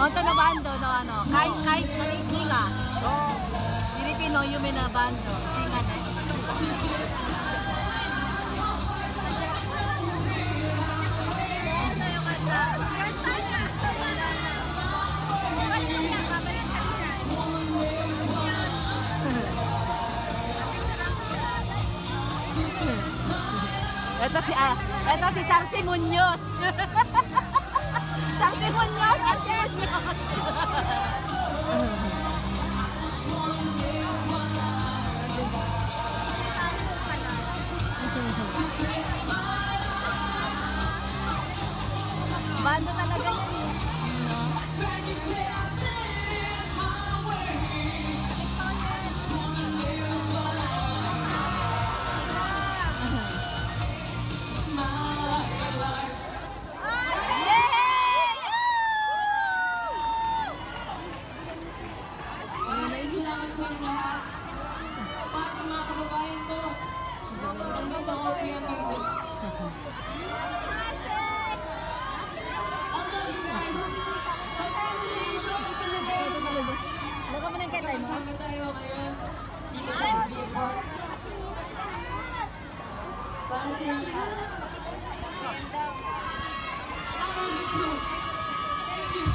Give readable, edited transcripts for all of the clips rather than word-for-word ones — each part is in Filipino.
Onto na bando no ano. Kahit maninga. Filipino yume na bando. Singa na. Ito si Sarsi Muñoz. Sarsi Muñoz, bando talaga yun. Salamat sa inyong lahat. Para sa mga kababayan ko, ang Miss Opium Music. I love you guys. Congratulations on the day. Kasama tayo ngayon dito sa Beer Park. Para sa inyong lahat. I love you too. Thank you.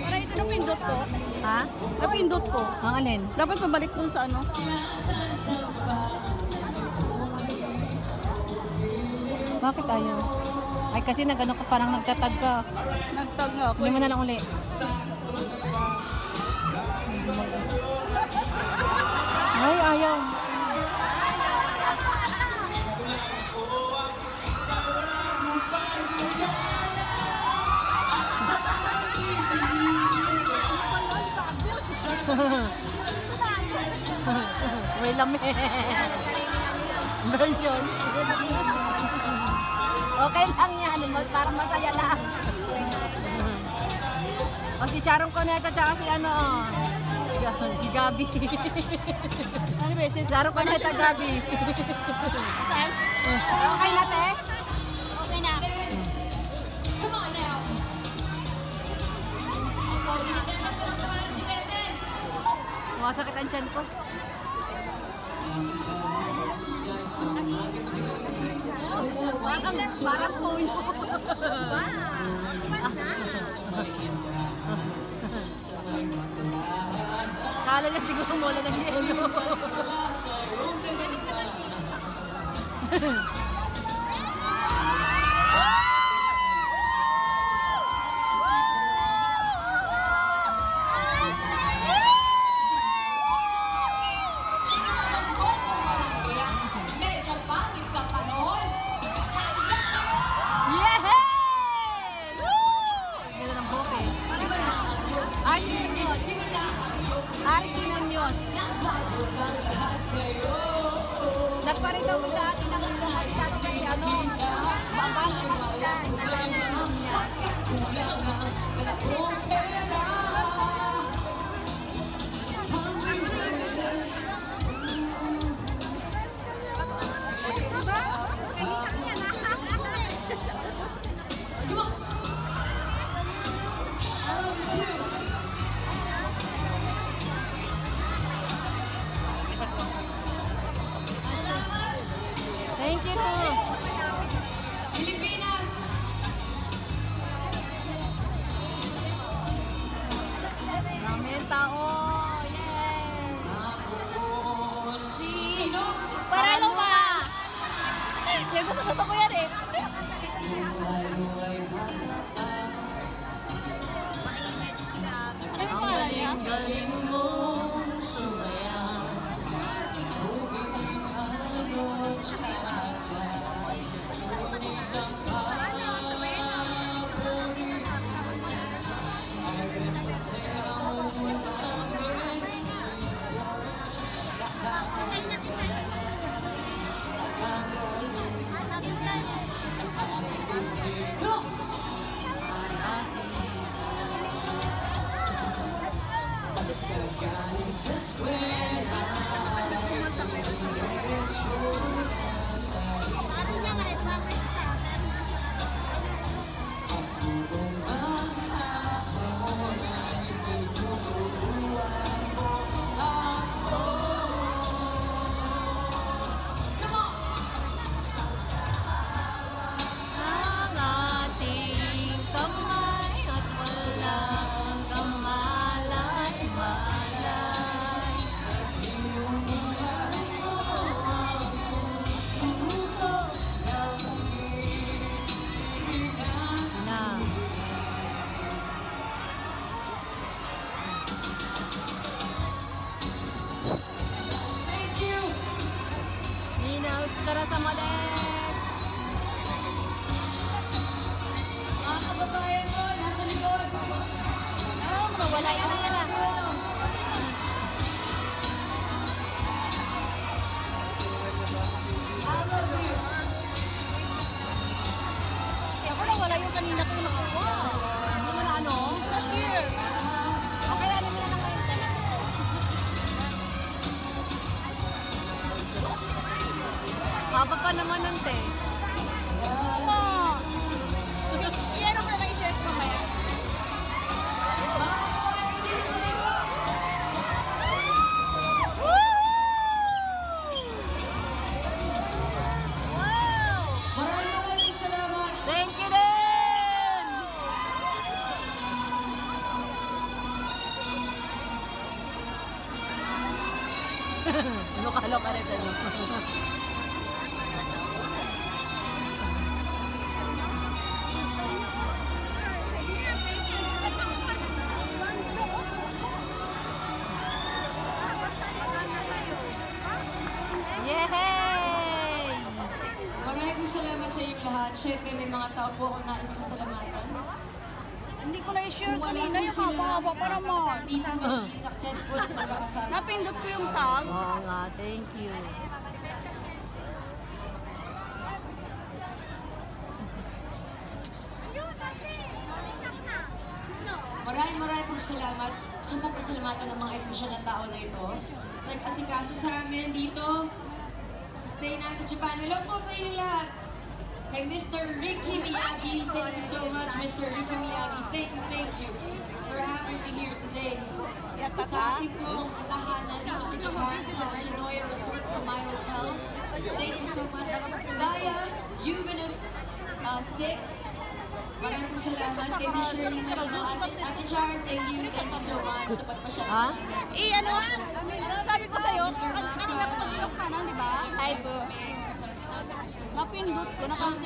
Para ito na pindot ko. Ha? Napindot ko. Ang alin? Dapat pabalik dun sa ano. Bakit ayaw? Ay kasi nagano ka parang nagtatag ka. Nagtag nga ako. Hindi mo na lang uli. Ay ayaw. May lami. Version. Okay lang yan. Parang masaya lang. O si Sharon Cuneta tsaka si ano. Si Gabi. Ano ba? Si Sharon Cuneta, Gabi. Saan? Okay na, te? Okay na. Come on now. Masakit ang tiyan ko. Parang puyo. Kala niya siguro mula ng yelo. Nagparito mo sa atin ang mga kasi ano, babalik mo dyan. Thank you. Pilipinas. Kagaling sa eskwela diretso na sa buong maghapon ay tinuturuan mo ako. Come on! Ang ating kamay at walang kamalat-malay. Iyong buhay mo ang puso ng hihingan. Na. Thank you! Ninauts ka na sa malet. Mga kababayan ko, nasa likod. Oh, wala yan na yan. I love you. Ako na wala yung kanina ko nakuha. Hindi mo na ano? Cashier. Okay, ano na lang kayo tayo. Haba pa naman ng te. Ano? Iyan mo na lang i-share ko mamaya. Wow! Maraming salamat. Thank you din! Lokalo ka rin ano? Yay! Maraming salamat sa inyong lahat. Siyempre, may mga tao po akong nais pasalamatan. Hindi ko na i-share Kung wala kanina po yung sila, haba-haba pa naman. hindi po magiging successful at magkakasama. Napindot ko yung tag. Oo nga, thank you. Maraming pong salamat. Gusto pong pasalamatan ng mga espesyal na tao na ito. Nag-asikaso sa amin dito sa stay namin sa Japan. Hello po sa inyong lahat. Kay Mr. Ricky Miyagi, thank you so much, Mr. Ricky Miyagi. Thank you for having me here today. Sa aking pong tahanan dito sa Japan, sa Shinoya Resort from my hotel. Thank you so much. Daya Juvenus 6. Maraming salamat kay Miss Shirley Marino. Ate Charles, thank you so much sa pagpasyal Ha? sa amin. Ano? Sabi ko sa'yo, Mr. Masa, kanina pa yung kanan, di ba? Ay po. Napindot ko na kasi.